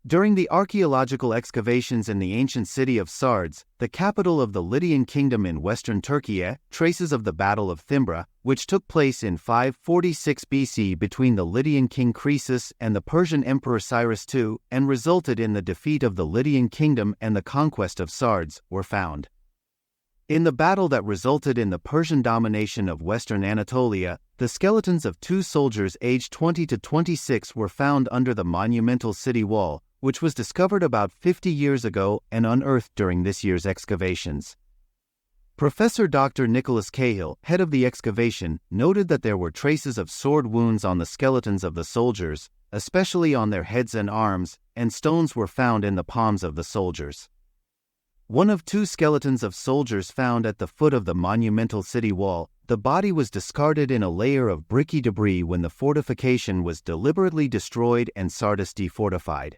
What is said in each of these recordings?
During the archaeological excavations in the ancient city of Sardes, the capital of the Lydian Kingdom in western Türkiye, traces of the Battle of Thymbra, which took place in 546 BC between the Lydian King Croesus and the Persian Emperor Cyrus II, and resulted in the defeat of the Lydian Kingdom and the conquest of Sardes, were found. In the battle that resulted in the Persian domination of western Anatolia, the skeletons of 2 soldiers aged 20 to 26 were found under the monumental city wall, which was discovered about 50 years ago and unearthed during this year's excavations. Professor Dr. Nicholas Cahill, head of the excavation, noted that there were traces of sword wounds on the skeletons of the soldiers, especially on their heads and arms, and stones were found in the palms of the soldiers. One of 2 skeletons of soldiers found at the foot of the monumental city wall, the body was discarded in a layer of bricky debris when the fortification was deliberately destroyed and Sardis defortified.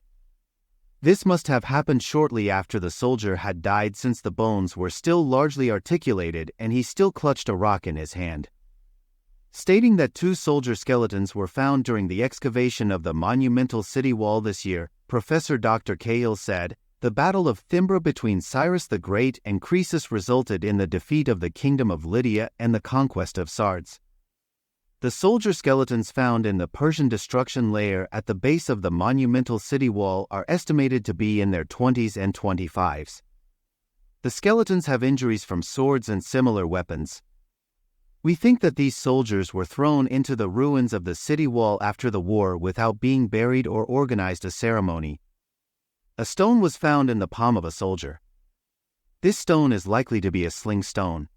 This must have happened shortly after the soldier had died, since the bones were still largely articulated and he still clutched a rock in his hand. Stating that 2 soldier skeletons were found during the excavation of the monumental city wall this year, Professor Dr. Cahill said, "The Battle of Thymbra between Cyrus the Great and Croesus resulted in the defeat of the Kingdom of Lydia and the conquest of Sardes. The soldier skeletons found in the Persian destruction layer at the base of the monumental city wall are estimated to be in their 20s and 25s. The skeletons have injuries from swords and similar weapons. We think that these soldiers were thrown into the ruins of the city wall after the war without being buried or organized a ceremony. A stone was found in the palm of a soldier. This stone is likely to be a sling stone.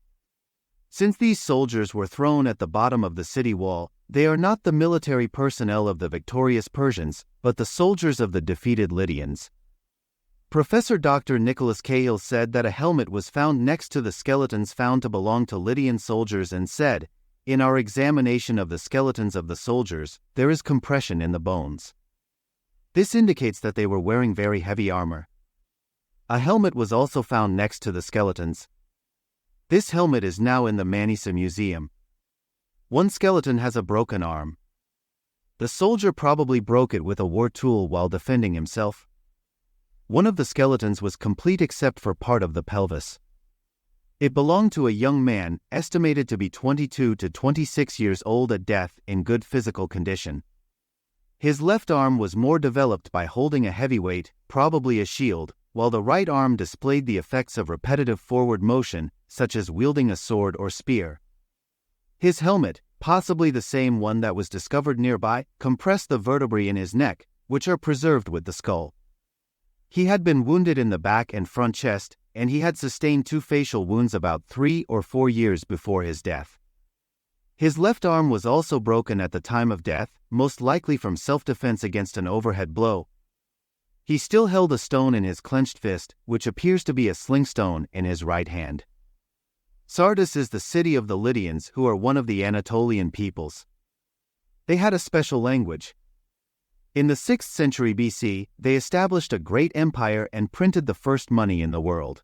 Since these soldiers were thrown at the bottom of the city wall, they are not the military personnel of the victorious Persians, but the soldiers of the defeated Lydians." Professor Dr. Nicholas Cahill said that a helmet was found next to the skeletons found to belong to Lydian soldiers and said, "In our examination of the skeletons of the soldiers, there is compression in the bones. This indicates that they were wearing very heavy armor." A helmet was also found next to the skeletons. This helmet is now in the Manisa Museum. One skeleton has a broken arm. The soldier probably broke it with a war tool while defending himself. One of the skeletons was complete except for part of the pelvis. It belonged to a young man, estimated to be 22 to 26 years old at death, in good physical condition. His left arm was more developed by holding a heavy weight, probably a shield, while the right arm displayed the effects of repetitive forward motion, such as wielding a sword or spear. His helmet, possibly the same one that was discovered nearby, compressed the vertebrae in his neck, which are preserved with the skull. He had been wounded in the back and front chest, and he had sustained 2 facial wounds about 3 or 4 years before his death. His left arm was also broken at the time of death, most likely from self-defense against an overhead blow. He still held a stone in his clenched fist, which appears to be a sling stone, in his right hand. Sardis is the city of the Lydians, who are one of the Anatolian peoples. They had a special language. In the 6th century BC, they established a great empire and printed the first money in the world.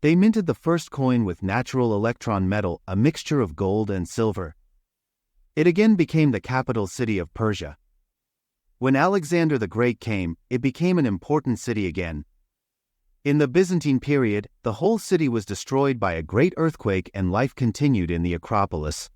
They minted the first coin with natural electron metal, a mixture of gold and silver. It again became the capital city of Persia. When Alexander the Great came, it became an important city again. In the Byzantine period, the whole city was destroyed by a great earthquake and life continued in the Acropolis.